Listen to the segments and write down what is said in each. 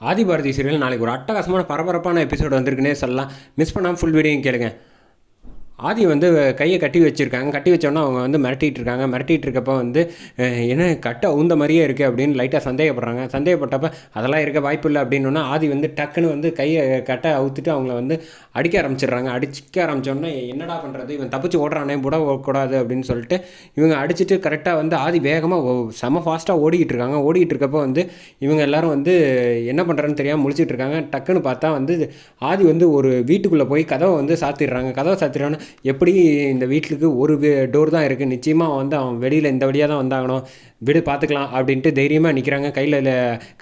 Adhibharathi serial நாளைக்கு ஒரு அட்டகாசமான பரபரப்பான எபிசோடு வந்திருக்குன்னே சொல்லலாம். மிஸ் பண்ணாமல் ஃபுல் வீடியோ கேளுங்க. ஆதி வந்து கையை கட்டி வச்சுருக்காங்க. கட்டி வச்சோன்னா அவங்க வந்து மிரட்டிகிட்டு இருக்காங்க. மிரட்டிகிட்டு இருக்கப்போ வந்து என்ன கட்டை உந்த மாதிரியே இருக்குது அப்படின்னு லைட்டாக சந்தேகப்படுறாங்க. சந்தேகப்பட்டப்போ அதெல்லாம் இருக்க வாய்ப்பு இல்லை அப்படின்னா ஆதி வந்து டக்குன்னு வந்து கையை கட்டை அவுத்துட்டு அவங்கள வந்து அடிக்க ஆரம்பிச்சிடுறாங்க. அடிக்க ஆரம்பித்தோன்னா என்னடா பண்ணுறது, இவன் தப்பிச்சு ஓடுறானே, கூடாது அப்படின்னு சொல்லிட்டு இவங்க அடிச்சுட்டு கரெக்டாக வந்து ஆதி வேகமாக செம ஃபாஸ்ட்டாக ஓடிக்கிட்டு இருக்காங்க. ஓடிக்கிட்டு இருக்கப்போ வந்து இவங்க எல்லோரும் வந்து என்ன பண்ணுறன்னு தெரியாமல் முழிச்சிட்டு இருக்காங்க. டக்குன்னு பார்த்தா வந்து ஆதி வந்து ஒரு வீட்டுக்குள்ளே போய் கதவை வந்து சாத்திடுறாங்க. கதவை சாத்திடுறான்னு எப்படி இந்த வீட்டுக்கு ஒரு டோர் தான் இருக்குது, நிச்சயமாக வந்து அவன் வெளியில் இந்த வழியாக தான் வந்தாகணும், விடு பார்த்துக்கலாம் அப்படின்ட்டு தைரியமாக நிற்கிறாங்க. கையில்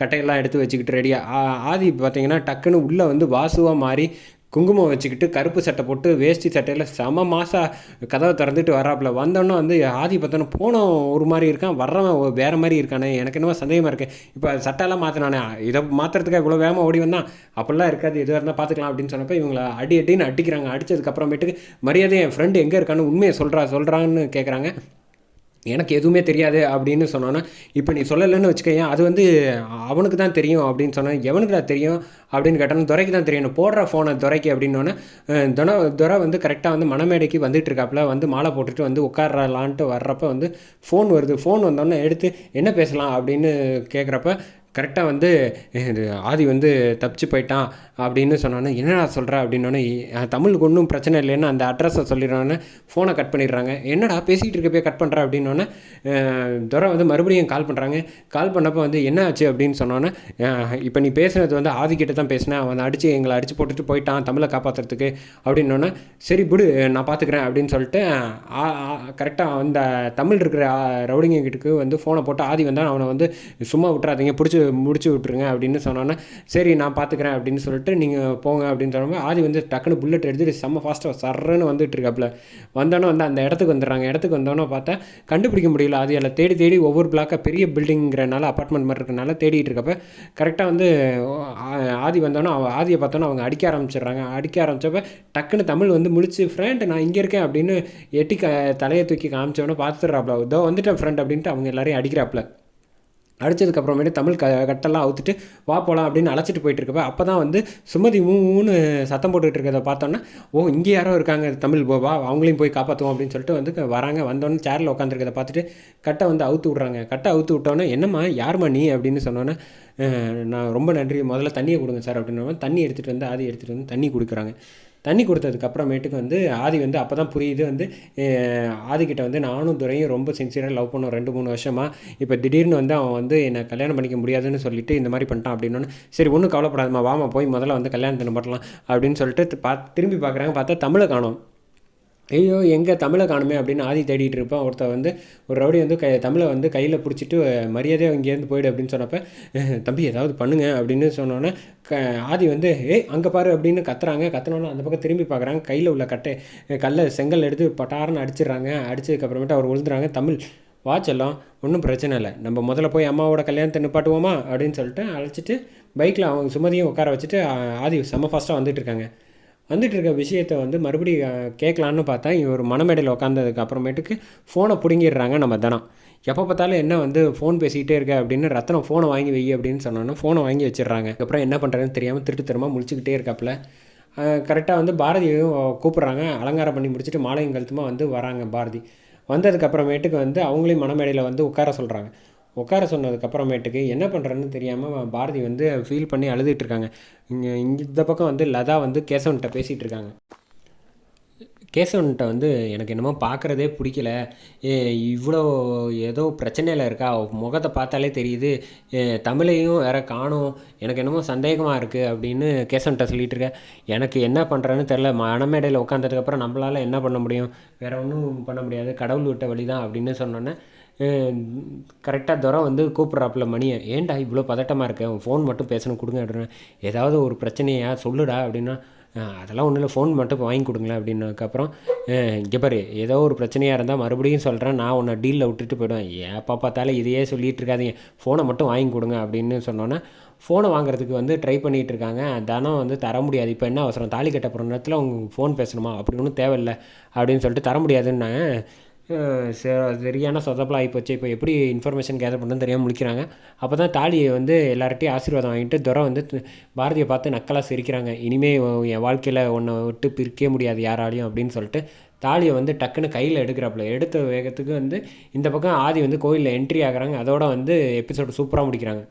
கட்டையெல்லாம் எடுத்து வச்சுக்கிட்டு ரெடியாக. ஆதி பார்த்தீங்கன்னா டக்குன்னு உள்ளே வந்து வாசுவாக மாறி குங்குமம் வச்சுக்கிட்டு கருப்பு சட்டை போட்டு வேஷ்டி சட்டையில் செம மாதம் கதவை திறந்துட்டு வராப்புல. வந்தோன்னே வந்து ஆதி பார்த்தோன்னா போனோம் ஒரு மாதிரி இருக்கான், வர்றவன் வேறு மாதிரி இருக்கானே, எனக்கு என்னமோ சந்தேகமாக இருக்குது, இப்போ சட்டையெல்லாம் மாற்றினானே, இதை மாற்றுறதுக்காக இவ்வளோ வேகமாக ஓடி வந்தான், அப்படிலாம் இருக்காது, எதுவாக இருந்தால் பார்த்துக்கலாம் அப்படின்னு சொன்னப்போ இவங்களை அடின்னு அடிக்கிறாங்க. அடித்ததுக்கப்புறமேட்டுக்கு மரியாதை என் ஃப்ரெண்டு எங்கே இருக்கான்னு உண்மையை சொல்கிறான்னு கேட்குறாங்க. எனக்கு எதுவுமே தெரியாது அப்படின்னு சொன்னோன்னா, இப்போ நீ சொல்லலைன்னு வச்சுக்கேன், அது வந்து அவனுக்கு தான் தெரியும் அப்படின்னு சொன்னேன். எவனுக்கு தான் தெரியும் அப்படின்னு கேட்டாலும் துரைக்கு தான் தெரியும், போடுற ஃபோனை துரைக்கு அப்படின்னோன்னே துரை வந்து கரெக்டாக வந்து மணமேடைக்கு வந்துட்டு இருக்காப்புல. வந்து மாலை போட்டுட்டு வந்து உட்காரலான்ட்டு வர்றப்போ வந்து ஃபோன் வருது. ஃபோன் வந்தோடனே எடுத்து என்ன பேசலாம் அப்படின்னு கேட்குறப்ப கரெக்டாக வந்து ஆதி வந்து தப்பிச்சு போயிட்டான் அப்படின்னு சொன்னோன்னே என்னடா சொல்கிற அப்படின்னோடனே தமிழுக்கு ஒன்றும் பிரச்சனை இல்லைன்னு அந்த அட்ரஸை சொல்லிடுறோன்னே ஃபோனை கட் பண்ணிடுறாங்க. என்னடா பேசிகிட்டு இருக்கப்பே கட் பண்ணுற அப்படின்னோடனே துரை வந்து மறுபடியும் கால் பண்ணுறாங்க. கால் பண்ணப்போ வந்து என்ன ஆச்சு அப்படின்னு சொன்னோன்னே இப்போ நீ பேசுனது வந்து ஆதிக்கிட்ட தான் பேசினேன், அவன் எங்களை அடித்து போட்டுட்டு போயிட்டான் தமிழை காப்பாற்றுறதுக்கு அப்படின்னோடனே சரி விடு நான் பார்த்துக்கிறேன் அப்படின்னு சொல்லிட்டு கரெக்டாக அந்த தமிழ் இருக்கிற ரவுடிங்கிட்டுக்கு வந்து ஃபோனை போட்டு ஆதி வந்தால் அவனை வந்து சும்மா விட்டுறாதீங்க, முடிச்சு விட்ருங்க அப்படின்னு சொன்னோன்னே சரி நான் பார்த்துக்கிறேன் அப்படின்னு சொல்லிட்டு நீங்கள் போங்க அப்படின்னு சொன்னோம். ஆதி வந்து டக்குன்னு புல்லட் எடுத்துட்டு செம்ம ஃபாஸ்ட்டாக சர்றன்னு வந்துட்டு இருக்காப்புல. வந்தோன்னே வந்து அந்த இடத்துக்கு வந்துடுறாங்க. இடத்துக்கு வந்தோன்னே பார்த்தா கண்டுபிடிக்க முடியல. ஆதி எல்லாம் தேடி ஒவ்வொரு பிளாக்காக பெரிய பில்டிங்கிறனால அப்பார்ட்மெண்ட் மாதிரி இருக்கனால தேடிட்டு இருக்கப்ப கரெக்டாக வந்து ஆதி வந்தோன்னே ஆதியை பார்த்தோன்னே அவங்க அடிக்க ஆரம்பித்தப்ப டக்குன்னு தமிழ் வந்து முழிச்சு ஃப்ரெண்ட் நான் இங்கே இருக்கேன் அப்படின்னு எட்டி தலையை தூக்கி காமிச்சோன்னே பார்த்துடுறாப்புல. இதோ வந்துட்டேன் ஃப்ரெண்ட் அப்படின்ட்டு அவங்க எல்லாரையும் அடிக்கிறாப்புல. அடித்ததுக்கப்புறமேட்டு தமிழ் கட்டெல்லாம் அவுத்துட்டு வா போகலாம் அப்படின்னு அழைச்சிட்டு போயிட்டு இருக்கப்ப அப்போ தான் வந்து சுமதி மூணு சத்தம் போட்டுக்கிட்டு இருக்கிறத பார்த்தோன்னா இங்கே யாரோ இருக்காங்க தமிழ் வா அவங்களையும் போய் காப்பாற்றுவோம் அப்படின்னு சொல்லிட்டு வந்து வராங்க. வந்தோடனே சேரில் உட்காந்துருக்கதை பார்த்துட்டு கட்டை வந்து அவுத்து விட்றாங்க. கட்டை அவுத்து விட்டோன்னே என்னம்மா யாரும்மா நீ அப்படின்னு சொன்னோன்னே நான் ரொம்ப நன்றி, முதல்ல தண்ணியை கொடுங்க சார் அப்படின்னா தண்ணி எடுத்துகிட்டு வந்து ஆதி எடுத்துகிட்டு வந்து தண்ணி கொடுக்குறாங்க. தண்ணி கொடுத்ததுக்கப்புறமேட்டுக்கு வந்து ஆதி வந்து அப்போ தான் புரியுது வந்து ஆதிக்கிட்ட வந்து நானும் துரையும் ரொம்ப சின்சியராக லவ் பண்ணோம் 2-3 வருஷமாக. இப்போ திடீர்னு வந்து அவன் வந்து என்னை கல்யாணம் பண்ணிக்க முடியாதுன்னு சொல்லிட்டு இந்த மாதிரி பண்ணிட்டான் அப்படின்னோன்னு சரி ஒன்றும் கவலைப்படாதம்மா வாமா போய் முதல்ல வந்து கல்யாணத்தை பண்ணலாம் அப்படின்னு சொல்லிட்டு திரும்பி பார்க்குறாங்க. பார்த்தா தமிழை காணோம். ஐயோ எங்கே தமிழை காணுமே அப்படின்னு ஆதி தேடிட்டு இருப்பான். ஒருத்தர் வந்து ஒரு ரவுடி வந்து தமிழை வந்து கையில் பிடிச்சிட்டு மரியாதையாக இங்கேருந்து போயிடு அப்படின்னு சொன்னப்போ தம்பி ஏதாவது பண்ணுங்க அப்படின்னு சொன்னோன்னே ஆதி வந்து அங்கே பாரு அப்படின்னு கத்துனோன்னே அந்த பக்கம் திரும்பி பார்க்குறாங்க. கையில் உள்ள செங்கல் எடுத்து பட்டாரன்னு அடிச்சிடுறாங்க. அடிச்சதுக்கப்புறமேட்டு அவர் விழுந்துறாங்க. தமிழ் வாச்செல்லாம் ஒன்றும் பிரச்சனை இல்லை, நம்ம முதல்ல போய் அம்மாவோட கல்யாணத்தை நிப்பாட்டுவோமா அப்படின்னு சொல்லிட்டு அழைச்சிட்டு பைக்கில் அவங்க சுமதியும் உட்கார வச்சுட்டு ஆதி செம்ம ஃபாஸ்ட்டாக வந்துட்டு இருக்காங்க. வந்துட்டு இருக்க விஷயத்தை வந்து மறுபடியும் கேட்கலான்னு பார்த்தா இவர் மணமேடையில் உட்காந்ததுக்கு அப்புறமேட்டுக்கு ஃபோனை பிடுங்கிடுறாங்க. நம்ம தினம் எப்போ பார்த்தாலும் என்ன வந்து ஃபோன் பேசிக்கிட்டே இருக்க அப்படின்னு ரத்தனம் ஃபோனை வாங்கி வை அப்படின்னு சொன்னோன்னா ஃபோனை வாங்கி வச்சிடுறாங்க. அப்புறம் என்ன பண்ணுறதுன்னு தெரியாமல் திருட்டுத்தரமாக முழிச்சுக்கிட்டே இருக்காப்புல. கரெக்டாக வந்து பாரதியையும் கூப்பிட்றாங்க. அலங்காரம் பண்ணி முடிச்சுட்டு மாலையும் கழுத்துமா வந்து வராங்க. பாரதி வந்ததுக்கப்புறமேட்டுக்கு வந்து அவங்களையும் மணமேடையில் வந்து உட்கார சொல்கிறாங்க. உட்கார சொன்னதுக்கப்புறமேட்டுக்கு என்ன பண்ணுறன்னு தெரியாமல் பாரதி வந்து ஃபீல் பண்ணி அழுதுகிட்ருக்காங்க. இந்த பக்கம் வந்து லதா வந்து கேசவன்கிட்ட பேசிகிட்டு இருக்காங்க. கேசவன்கிட்ட வந்து எனக்கு என்னமோ பார்க்குறதே பிடிக்கல, இவ்வளோ ஏதோ பிரச்சனையில் இருக்கா, முகத்தை பார்த்தாலே தெரியுது, தமிழையும் வேற காணும், எனக்கு என்னமோ சந்தேகமாக இருக்குது அப்படின்னு கேசவன்கிட்ட சொல்லிகிட்டு இருக்கேன். எனக்கு என்ன பண்ணுறேன்னு தெரில, மணமேடையில் உட்காந்ததுக்கப்புறம் நம்மளால் என்ன பண்ண முடியும், வேறு ஒன்றும் பண்ண முடியாது, கடவுள் விட்ட வழி தான் அப்படின்னு சொன்னோன்னே கரெக்டாக துரை வந்து கூப்பிட்றாப்புல மணியை, ஏன்டா இவ்வளோ பதட்டமாக இருக்கேன், ஃபோன் மட்டும் பேசணும் கொடுங்க அப்படின்னு, ஏதாவது ஒரு பிரச்சனையா சொல்லுடா அப்படின்னா அதெல்லாம் ஒன்றும் இல்லை ஃபோன் மட்டும் வாங்கி கொடுங்களேன் அப்படின்னதுக்கப்புறம் இங்கே பாரு ஏதோ ஒரு பிரச்சனையாக இருந்தால் மறுபடியும் சொல்கிறேன், நான் உன்னை டீலில் விட்டுட்டு போயிடுவேன், ஏப்பா பார்த்தாலும் இதையே சொல்லிகிட்டு இருக்காதீங்க, ஃபோனை மட்டும் வாங்கி கொடுங்க அப்படின்னு சொன்னோன்னே ஃபோனை வாங்குறதுக்கு வந்து ட்ரை பண்ணிகிட்டு இருக்காங்க. தனம் வந்து தர முடியாது, இப்போ என்ன அவசரம், தாலி கட்ட போகிற நேரத்தில் அவங்க ஃபோன் பேசணுமா, அப்படி ஒன்றும் தேவையில்லை அப்படின்னு சொல்லிட்டு தர முடியாதுன்னு சரியான சொதப்பலாக ஆகிப்போச்சு. இப்போ எப்படி இன்ஃபர்மேஷன் கேதர் பண்ணுறதுன்னு தெரியாமல் முழிக்கிறாங்க. அப்போ தான் தாலியை வந்து எல்லார்ட்டையும் ஆசீர்வாதம் வாங்கிட்டு துரை வந்து பாரதியை பார்த்து நக்கலாக சிரிக்கிறாங்க. இனிமேல் என் வாழ்க்கையில் உன்னை விட்டு பிரிக்கவே முடியாது யாராலையும் அப்படின்னு சொல்லிட்டு தாலியை வந்து டக்குன்னு கையில் எடுக்கிறாப்புல. எடுத்த வேகத்துக்கு வந்து இந்த பக்கம் ஆதி வந்து கோயிலில் என்ட்ரி ஆகுறாங்க. அதோட வந்து எபிசோடு சூப்பராக முடிக்கிறாங்க.